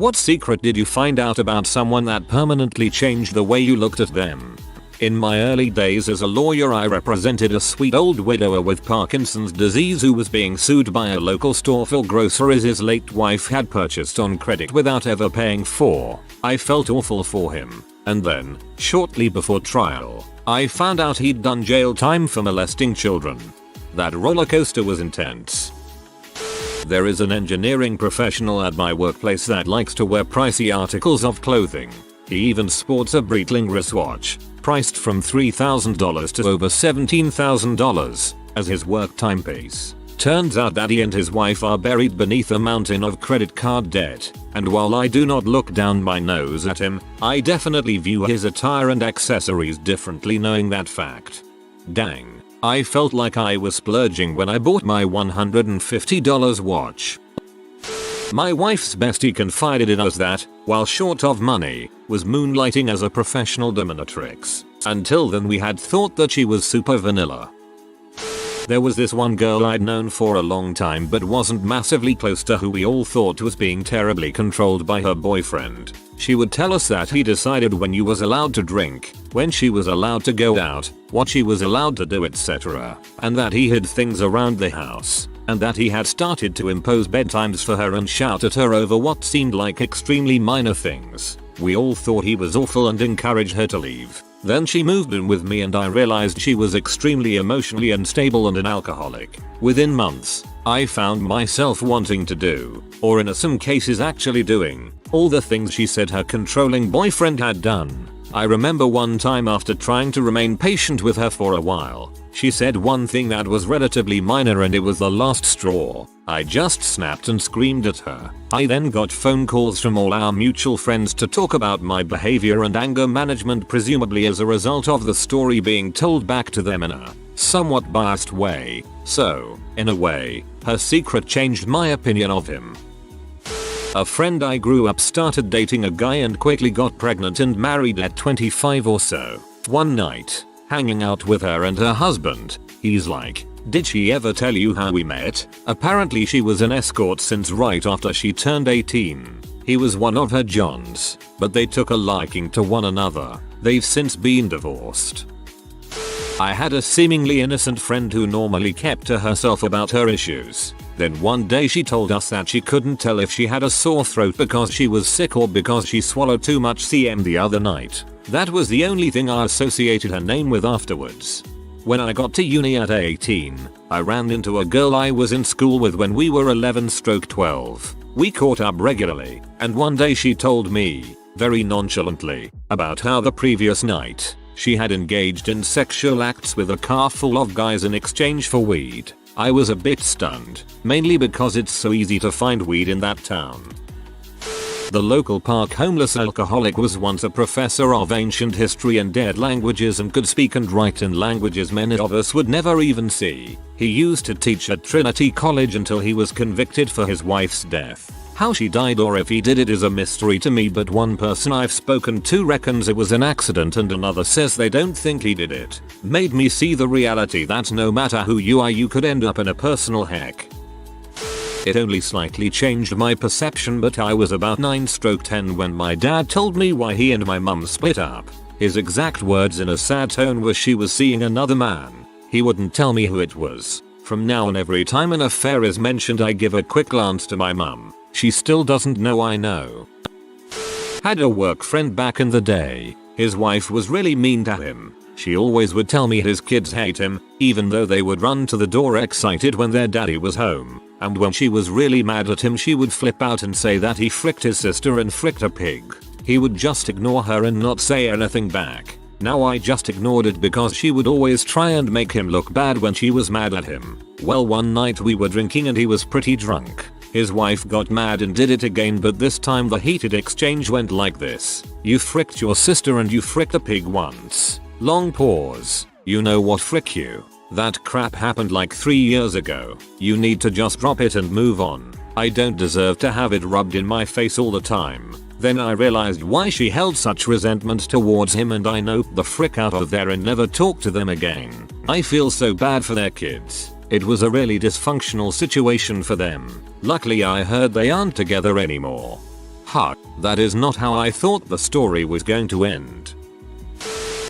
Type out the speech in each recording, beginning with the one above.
What secret did you find out about someone that permanently changed the way you looked at them? In my early days as a lawyer, I represented a sweet old widower with Parkinson's disease who was being sued by a local store for groceries his late wife had purchased on credit without ever paying for. I felt awful for him. And then, shortly before trial, I found out he'd done jail time for molesting children. That roller coaster was intense. There is an engineering professional at my workplace that likes to wear pricey articles of clothing. He even sports a Breitling wristwatch, priced from $3,000 to over $17,000, as his work timepiece. Turns out that he and his wife are buried beneath a mountain of credit card debt, and while I do not look down my nose at him, I definitely view his attire and accessories differently knowing that fact. Dang. I felt like I was splurging when I bought my $150 watch. My wife's bestie confided in us that, while short of money, was moonlighting as a professional dominatrix. Until then we had thought that she was super vanilla. There was this one girl I'd known for a long time but wasn't massively close to, who we all thought was being terribly controlled by her boyfriend. She would tell us that he decided when you was allowed to drink, when she was allowed to go out, what she was allowed to do, etc. And that he hid things around the house, and that he had started to impose bedtimes for her and shout at her over what seemed like extremely minor things. We all thought he was awful and encouraged her to leave. Then she moved in with me and I realized she was extremely emotionally unstable and an alcoholic. Within months, I found myself wanting to do, or in some cases actually doing, all the things she said her controlling boyfriend had done. I remember one time after trying to remain patient with her for a while, she said one thing that was relatively minor and it was the last straw. I just snapped and screamed at her. I then got phone calls from all our mutual friends to talk about my behavior and anger management, presumably as a result of the story being told back to them in a somewhat biased way. So, in a way, her secret changed my opinion of him. A friend I grew up started dating a guy and quickly got pregnant and married at 25 or so. One night, hanging out with her and her husband, he's like, "Did she ever tell you how we met?" Apparently she was an escort since right after she turned 18. He was one of her Johns, but they took a liking to one another. They've since been divorced. I had a seemingly innocent friend who normally kept to herself about her issues. Then one day she told us that she couldn't tell if she had a sore throat because she was sick or because she swallowed too much CM the other night. That was the only thing I associated her name with afterwards. When I got to uni at 18, I ran into a girl I was in school with when we were 11/12. We caught up regularly, and one day she told me, very nonchalantly, about how the previous night, she had engaged in sexual acts with a car full of guys in exchange for weed. I was a bit stunned, mainly because it's so easy to find weed in that town. The local park homeless alcoholic was once a professor of ancient history and dead languages and could speak and write in languages many of us would never even see. He used to teach at Trinity College until he was convicted for his wife's death. How she died or if he did it is a mystery to me, but one person I've spoken to reckons it was an accident and another says they don't think he did it. Made me see the reality that no matter who you are, you could end up in a personal heck. It only slightly changed my perception, but I was about 9/10 when my dad told me why he and my mum split up. His exact words in a sad tone were she was seeing another man. He wouldn't tell me who it was. From now on, every time an affair is mentioned, I give a quick glance to my mum. She still doesn't know I know. Had a work friend back in the day. His wife was really mean to him. She always would tell me his kids hate him, even though they would run to the door excited when their daddy was home. And when she was really mad at him, she would flip out and say that he fricked his sister and fricked a pig. He would just ignore her and not say anything back. Now I just ignored it because she would always try and make him look bad when she was mad at him. Well, one night we were drinking and he was pretty drunk. His wife got mad and did it again, but this time the heated exchange went like this. "You fricked your sister and you fricked a pig once." Long pause. "You know what, frick you. That crap happened like 3 years ago. You need to just drop it and move on. I don't deserve to have it rubbed in my face all the time." Then I realized why she held such resentment towards him, and I noped the frick out of there and never talked to them again. I feel so bad for their kids. It was a really dysfunctional situation for them. Luckily I heard they aren't together anymore. Ha, that is not how I thought the story was going to end.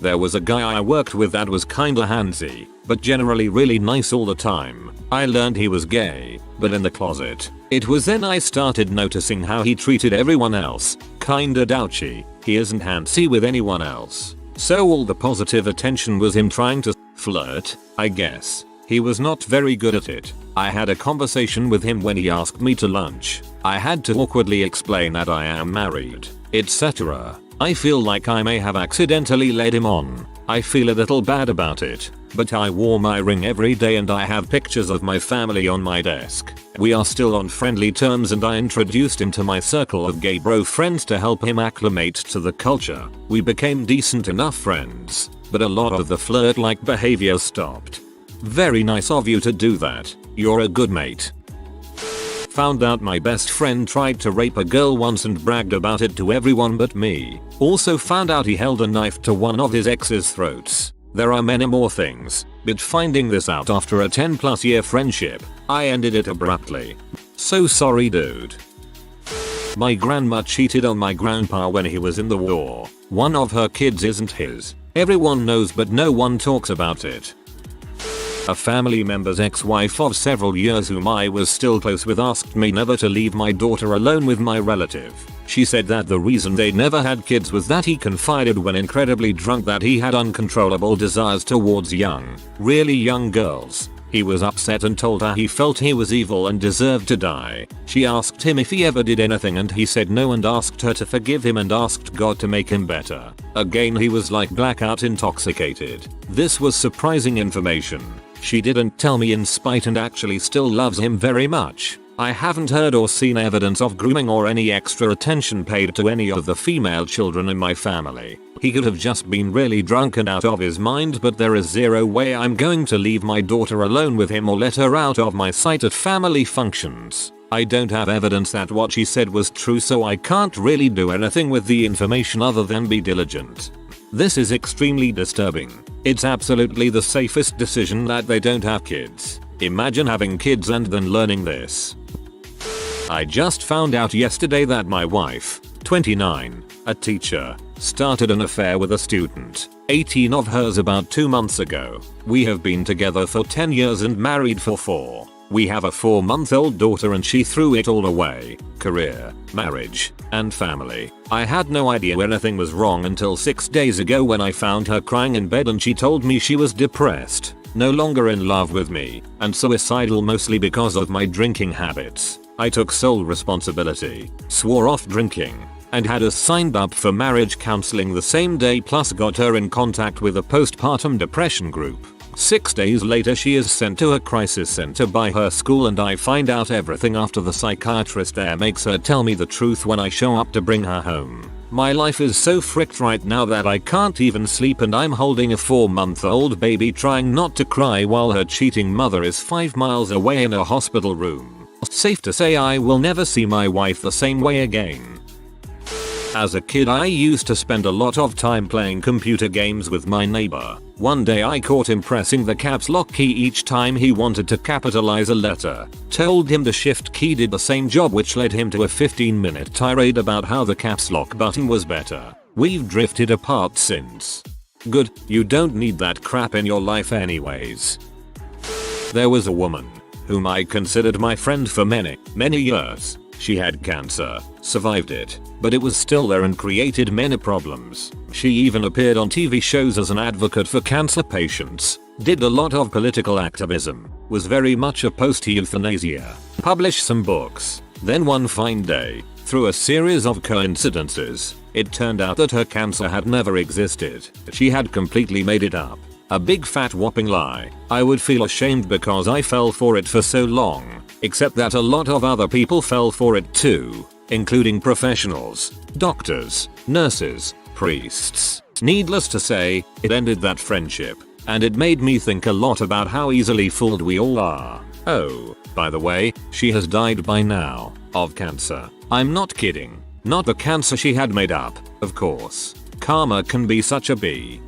There was a guy I worked with that was kinda handsy, but generally really nice all the time. I learned he was gay, but in the closet. It was then I started noticing how he treated everyone else. Kinda douchy. He isn't handsy with anyone else. So all the positive attention was him trying to flirt, I guess. He was not very good at it. I had a conversation with him when he asked me to lunch. I had to awkwardly explain that I am married, etc. I feel like I may have accidentally led him on. I feel a little bad about it, but I wore my ring every day and I have pictures of my family on my desk. We are still on friendly terms and I introduced him to my circle of gay bro friends to help him acclimate to the culture. We became decent enough friends, but a lot of the flirt-like behavior stopped. Very nice of you to do that. You're a good mate. Found out my best friend tried to rape a girl once and bragged about it to everyone but me. Also found out he held a knife to one of his ex's throats. There are many more things, but finding this out after a 10+ year friendship, I ended it abruptly. So sorry dude. My grandma cheated on my grandpa when he was in the war. One of her kids isn't his. Everyone knows but no one talks about it. A family member's ex-wife of several years whom I was still close with asked me never to leave my daughter alone with my relative. She said that the reason they never had kids was that he confided when incredibly drunk that he had uncontrollable desires towards really young girls. He was upset and told her he felt he was evil and deserved to die. She asked him if he ever did anything and he said no and asked her to forgive him and asked God to make him better. Again he was like blackout intoxicated. This was surprising information. She didn't tell me in spite and actually still loves him very much. I haven't heard or seen evidence of grooming or any extra attention paid to any of the female children in my family. He could have just been really drunk and out of his mind, but there is zero way I'm going to leave my daughter alone with him or let her out of my sight at family functions. I don't have evidence that what she said was true, so I can't really do anything with the information other than be diligent. This is extremely disturbing. It's absolutely the safest decision that they don't have kids. Imagine having kids and then learning this. I just found out yesterday that my wife, 29, a teacher, started an affair with a student, 18 of hers about 2 months ago. We have been together for 10 years and married for 4. We have a 4-month-old daughter and she threw it all away. Career, marriage, and family. I had no idea anything was wrong until 6 days ago when I found her crying in bed and she told me she was depressed, no longer in love with me, and suicidal mostly because of my drinking habits. I took sole responsibility, swore off drinking, and had us signed up for marriage counseling the same day, plus got her in contact with a postpartum depression group. 6 days later she is sent to a crisis center by her school and I find out everything after the psychiatrist there makes her tell me the truth when I show up to bring her home. My life is so fricked right now that I can't even sleep and I'm holding a 4-month-old baby trying not to cry while her cheating mother is 5 miles away in a hospital room. Safe to say I will never see my wife the same way again. As a kid I used to spend a lot of time playing computer games with my neighbor. One day I caught him pressing the caps lock key each time he wanted to capitalize a letter. Told him the shift key did the same job, which led him to a 15-minute tirade about how the caps lock button was better. We've drifted apart since. Good, you don't need that crap in your life anyways. There was a woman whom I considered my friend for many years. She had cancer, survived it, but it was still there and created many problems. She even appeared on TV shows as an advocate for cancer patients, did a lot of political activism, was very much opposed to euthanasia, published some books. Then one fine day, through a series of coincidences, it turned out that her cancer had never existed. She had completely made it up. A big fat whopping lie. I would feel ashamed because I fell for it for so long, except that a lot of other people fell for it too, including professionals, doctors, nurses, priests. Needless to say, it ended that friendship, and it made me think a lot about how easily fooled we all are. Oh, by the way, she has died by now, of cancer. I'm not kidding. Not the cancer she had made up, of course. Karma can be such a bee.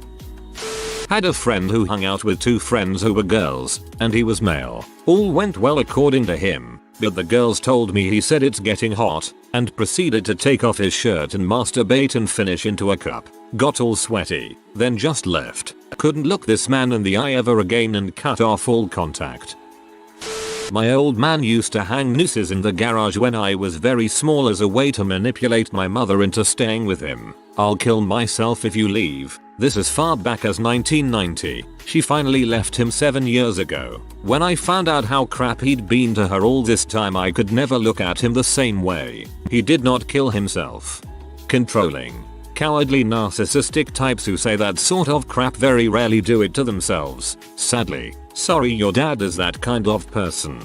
Had a friend who hung out with 2 friends who were girls, and he was male. All went well according to him. but the girls told me he said it's getting hot and proceeded to take off his shirt and masturbate and finish into a cup. Got all sweaty, then just left. Couldn't look this man in the eye ever again and cut off all contact. My old man used to hang nooses in the garage when I was very small as a way to manipulate my mother into staying with him. "I'll kill myself if you leave." This as far back as 1990. She finally left him 7 years ago. When I found out how crap he'd been to her all this time, I could never look at him the same way. He did not kill himself. Controlling, cowardly, narcissistic types who say that sort of crap very rarely do it to themselves. Sadly, sorry your dad is that kind of person.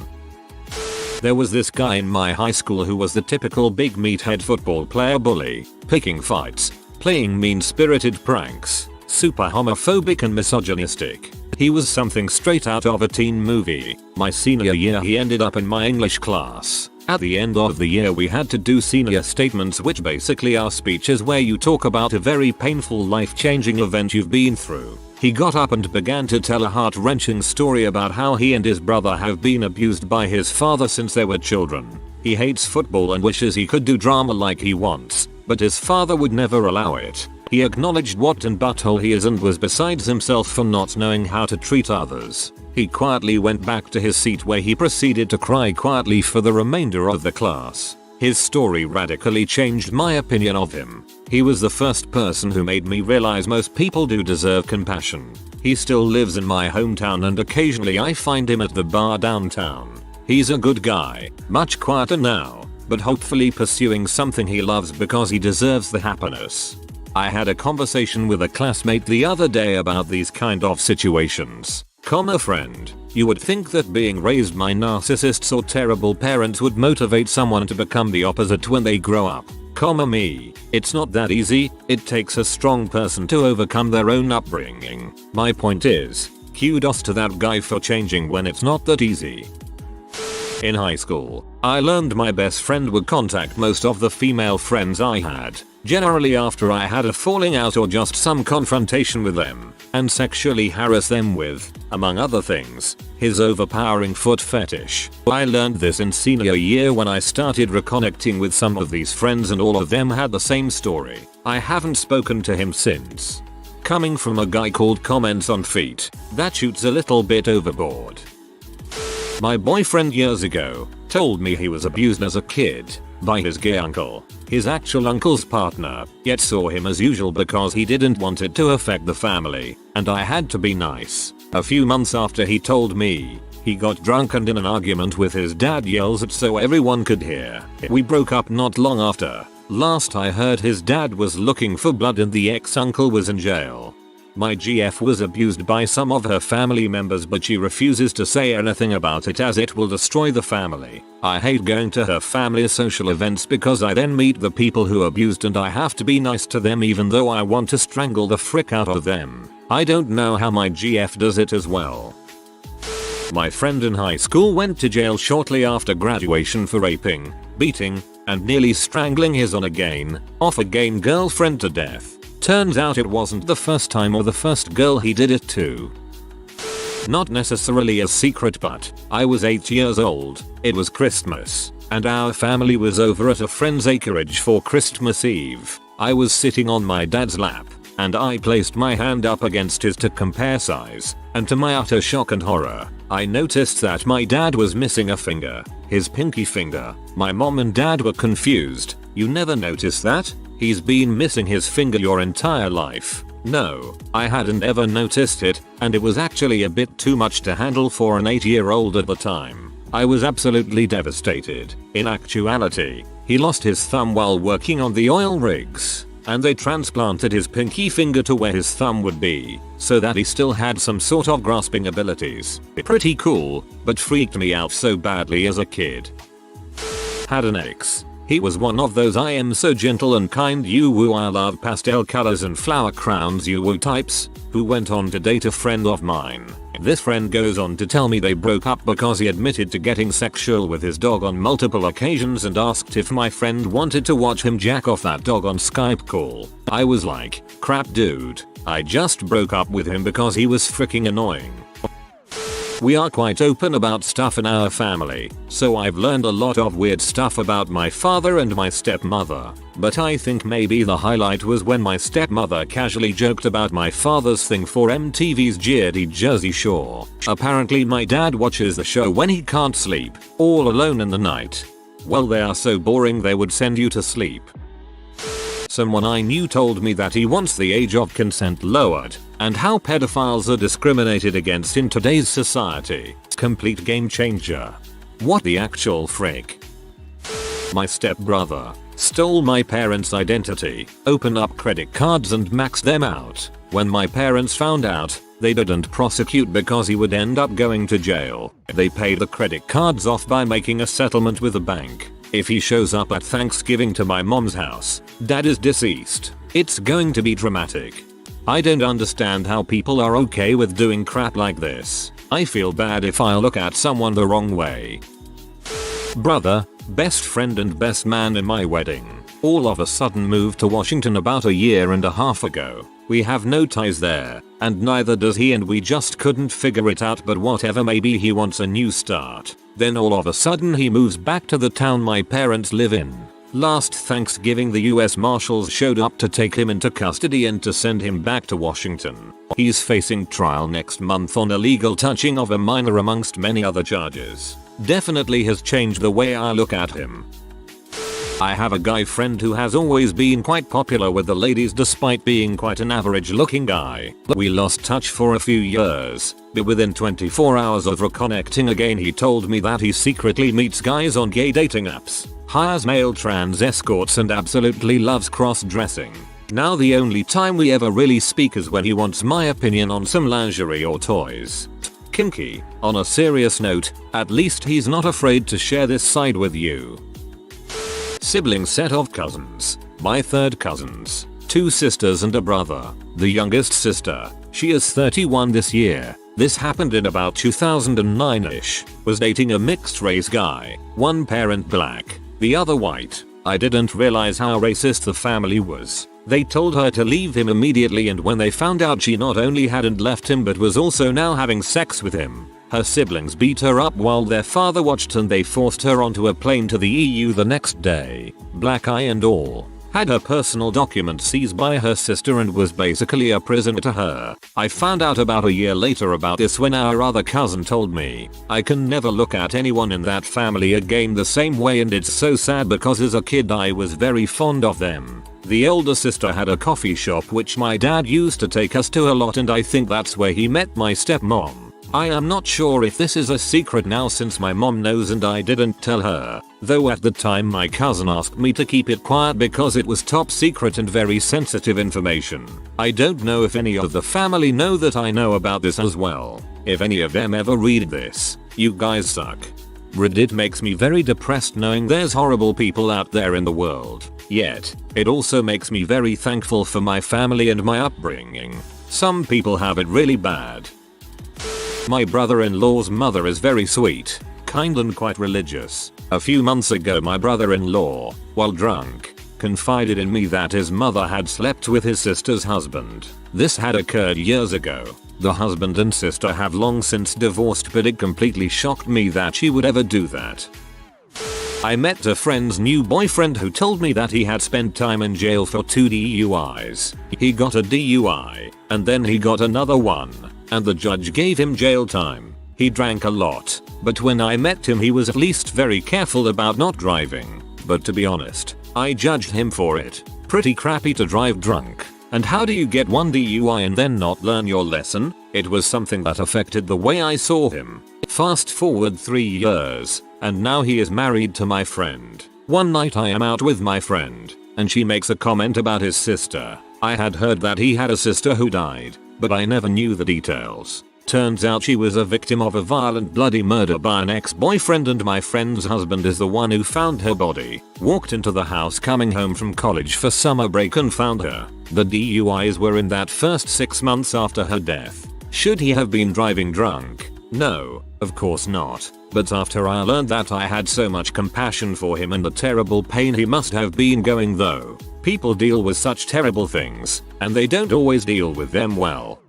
There was this guy in my high school who was the typical big meathead football player bully, picking fights, playing mean-spirited pranks, super homophobic and misogynistic. He was something straight out of a teen movie. My senior year he ended up in my English class. At the end of the year we had to do senior statements, which basically are speeches where you talk about a very painful life-changing event you've been through. He got up and began to tell a heart-wrenching story about how he and his brother have been abused by his father since they were children. He hates football and wishes he could do drama like he wants, but his father would never allow it. He acknowledged what an butthole he is and was besides himself for not knowing how to treat others. He quietly went back to his seat where he proceeded to cry quietly for the remainder of the class. His story radically changed my opinion of him. He was the first person who made me realize most people do deserve compassion. He still lives in my hometown and occasionally I find him at the bar downtown. He's a good guy, much quieter now, but hopefully pursuing something he loves because he deserves the happiness. I had a conversation with a classmate the other day about these kind of situations. Friend, you would think that being raised by narcissists or terrible parents would motivate someone to become the opposite when they grow up. Me, it's not that easy. It takes a strong person to overcome their own upbringing. My point is, kudos to that guy for changing when it's not that easy. In high school, I learned my best friend would contact most of the female friends I had, generally after I had a falling out or just some confrontation with them, and sexually harass them with, among other things, his overpowering foot fetish. I learned this in senior year when I started reconnecting with some of these friends and all of them had the same story. I haven't spoken to him since. Coming from a guy called Comments on Feet, that shoots a little bit overboard. My boyfriend years ago told me he was abused as a kid by his gay uncle, his actual uncle's partner, yet saw him as usual because he didn't want it to affect the family, and I had to be nice. A few months after he told me, he got drunk and in an argument with his dad yells it so everyone could hear. We broke up not long after. Last I heard his dad was looking for blood and the ex-uncle was in jail. My GF was abused by some of her family members but she refuses to say anything about it as it will destroy the family. I hate going to her family's social events because I then meet the people who abused and I have to be nice to them even though I want to strangle the frick out of them. I don't know how my GF does it as well. My friend in high school went to jail shortly after graduation for raping, beating, and nearly strangling his on-again, off-again girlfriend to death. Turns out it wasn't the first time or the first girl he did it to. Not necessarily a secret, but I was 8 years old, it was Christmas, and our family was over at a friend's acreage for Christmas Eve. I was sitting on my dad's lap, and I placed my hand up against his to compare size, and to my utter shock and horror, I noticed that my dad was missing a finger, his pinky finger. My mom and dad were confused. "You never noticed that? He's been missing his finger your entire life." No, I hadn't ever noticed it, and it was actually a bit too much to handle for an 8-year-old at the time. I was absolutely devastated. In actuality, he lost his thumb while working on the oil rigs, and they transplanted his pinky finger to where his thumb would be, so that he still had some sort of grasping abilities. Pretty cool, but freaked me out so badly as a kid. Had an ex. He was one of those "I am so gentle and kind you woo I love pastel colors and flower crowns you woo" types, who went on to date a friend of mine. This friend goes on to tell me they broke up because he admitted to getting sexual with his dog on multiple occasions and asked if my friend wanted to watch him jack off that dog on Skype call. I was like, crap dude, I just broke up with him because he was freaking annoying. We are quite open about stuff in our family, so I've learned a lot of weird stuff about my father and my stepmother. But I think maybe the highlight was when my stepmother casually joked about my father's thing for MTV's Jersey Shore. Apparently my dad watches the show when he can't sleep, all alone in the night. Well, they are so boring they would send you to sleep. Someone I knew told me that he wants the age of consent lowered, and how pedophiles are discriminated against in today's society. Complete game changer. What the actual frick? My stepbrother stole my parents' identity, opened up credit cards and maxed them out. When my parents found out, they didn't prosecute because he would end up going to jail. They paid the credit cards off by making a settlement with the bank. If he shows up at Thanksgiving to my mom's house, dad is deceased. It's going to be dramatic. I don't understand how people are okay with doing crap like this. I feel bad if I look at someone the wrong way. Brother, best friend and best man in my wedding, all of a sudden moved to Washington about a year and a half ago. We have no ties there, and neither does he, and we just couldn't figure it out, but whatever, maybe he wants a new start. Then all of a sudden he moves back to the town my parents live in. Last Thanksgiving the US Marshals showed up to take him into custody and to send him back to Washington. He's facing trial next month on illegal touching of a minor amongst many other charges. Definitely has changed the way I look at him. I have a guy friend who has always been quite popular with the ladies despite being quite an average looking guy. We lost touch for a few years, but within 24 hours of reconnecting again he told me that he secretly meets guys on gay dating apps, hires male trans escorts and absolutely loves cross-dressing. Now the only time we ever really speak is when he wants my opinion on some lingerie or toys. Kinky. On a serious note, at least he's not afraid to share this side with you. Sibling set of cousins. My third cousins. 2 sisters and a brother. The youngest sister, she is 31 this year. This happened in about 2009-ish. Was dating a mixed race guy. One parent black, the other white. I didn't realize how racist the family was. They told her to leave him immediately, and when they found out she not only hadn't left him but was also now having sex with him, her siblings beat her up while their father watched, and they forced her onto a plane to the EU the next day, black eye and all. Had her personal documents seized by her sister and was basically a prisoner to her. I found out about a year later about this when our other cousin told me. I can never look at anyone in that family again the same way, and it's so sad because as a kid I was very fond of them. The older sister had a coffee shop which my dad used to take us to a lot, and I think that's where he met my stepmom. I am not sure if this is a secret now since my mom knows and I didn't tell her, though at the time my cousin asked me to keep it quiet because it was top secret and very sensitive information. I don't know if any of the family know that I know about this as well. If any of them ever read this, you guys suck. Reddit makes me very depressed knowing there's horrible people out there in the world. Yet, it also makes me very thankful for my family and my upbringing. Some people have it really bad. My brother-in-law's mother is very sweet, kind and quite religious. A few months ago my brother-in-law, while drunk, confided in me that his mother had slept with his sister's husband. This had occurred years ago. The husband and sister have long since divorced, but it completely shocked me that she would ever do that. I met a friend's new boyfriend who told me that he had spent time in jail for 2 DUIs. He got a DUI, and then he got another one, and the judge gave him jail time. He drank a lot, but when I met him he was at least very careful about not driving. But to be honest, I judged him for it. Pretty crappy to drive drunk. And how do you get 1 DUI and then not learn your lesson? It was something that affected the way I saw him. Fast forward 3 years, and now he is married to my friend. One night I am out with my friend, and she makes a comment about his sister. I had heard that he had a sister who died, but I never knew the details. Turns out she was a victim of a violent bloody murder by an ex-boyfriend, and my friend's husband is the one who found her body. Walked into the house coming home from college for summer break and found her. The DUIs were in that first 6 months after her death. Should he have been driving drunk? No, of course not. But after I learned that, I had so much compassion for him and the terrible pain he must have been going through. People deal with such terrible things, and they don't always deal with them well.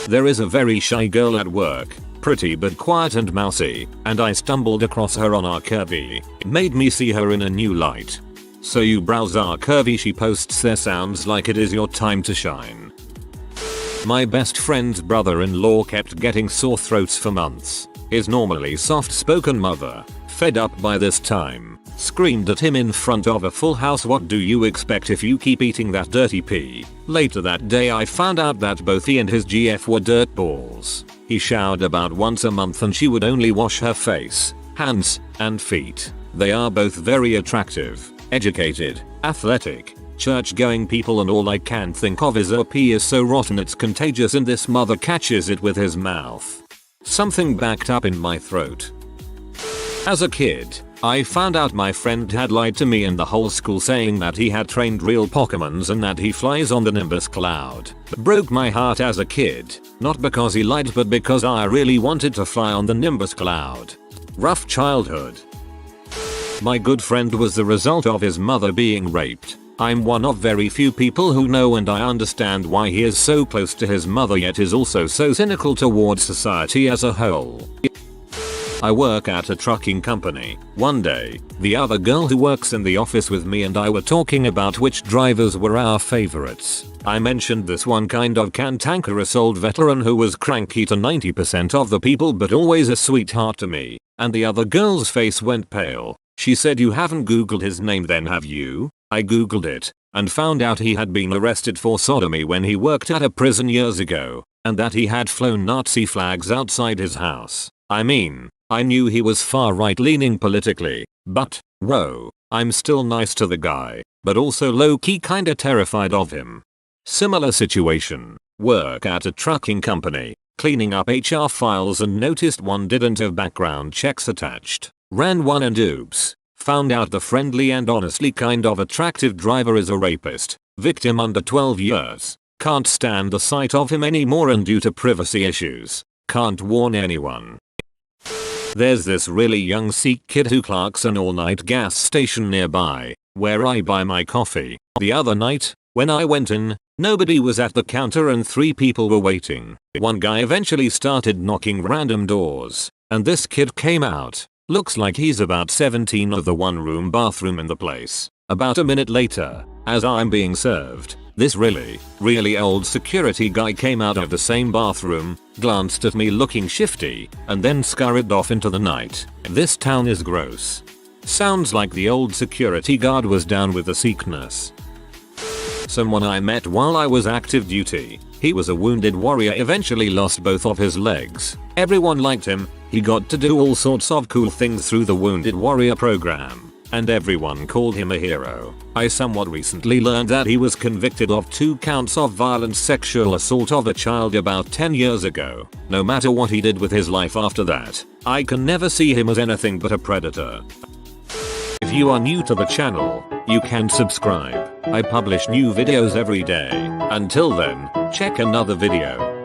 There is a very shy girl at work. pretty but quiet and mousy, and I stumbled across her on our Curvy. It made me see her in a new light. So you browse our Curvy, she posts there, sounds like it is your time to shine. My best friend's brother-in-law kept getting sore throats for months. His normally soft-spoken mother, fed up by this time, screamed at him in front of a full house, "What do you expect if you keep eating that dirty pee?" Later that day I found out that both he and his GF were dirt balls. He showered about once a month and she would only wash her face, hands, and feet. They are both very attractive, educated, athletic, church-going people, and all I can think of is her pee is so rotten it's contagious and this mother catches it with his mouth. Something backed up in my throat. As a kid, I found out my friend had lied to me and the whole school, saying that he had trained real Pokemons and that he flies on the Nimbus cloud. It broke my heart as a kid, not because he lied but because I really wanted to fly on the Nimbus cloud. Rough childhood. My good friend was the result of his mother being raped. I'm one of very few people who know, and I understand why he is so close to his mother yet is also so cynical towards society as a whole. I work at a trucking company. One day, the other girl who works in the office with me and I were talking about which drivers were our favorites. I mentioned this one kind of cantankerous old veteran who was cranky to 90% of the people but always a sweetheart to me, and the other girl's face went pale. She said, "You haven't googled his name then, have you?" I googled it, and found out he had been arrested for sodomy when he worked at a prison years ago, and that he had flown Nazi flags outside his house. I mean, I knew he was far right leaning politically, but, whoa, I'm still nice to the guy, but also low-key kinda terrified of him. Similar situation, work at a trucking company, cleaning up HR files and noticed one didn't have background checks attached. Ran one and oops. Found out the friendly and honestly kind of attractive driver is a rapist, victim under 12 years. Can't stand the sight of him anymore and due to privacy issues, can't warn anyone. There's this really young Sikh kid who clerks an all-night gas station nearby, where I buy my coffee. The other night, when I went in, nobody was at the counter and 3 people were waiting. One guy eventually started knocking random doors, and this kid came out. Looks like he's about 17 of the one-room bathroom in the place. About a minute later, as I'm being served, this really old security guy came out of the same bathroom, glanced at me looking shifty, and then scurried off into the night. This town is gross. Sounds like the old security guard was down with the sickness. Someone I met while I was active duty. He was a wounded warrior, eventually lost both of his legs. Everyone liked him. He got to do all sorts of cool things through the Wounded Warrior program, and everyone called him a hero. I somewhat recently learned that he was convicted of 2 counts of violent sexual assault of a child about 10 years ago. No matter what he did with his life after that, I can never see him as anything but a predator. If you are new to the channel, you can subscribe. I publish new videos every day. Until then, check another video.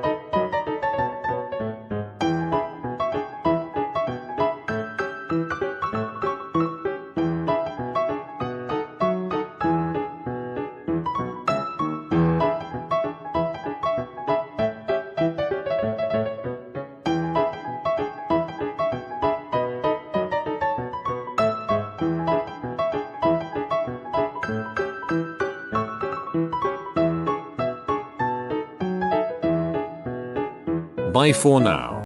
Bye for now.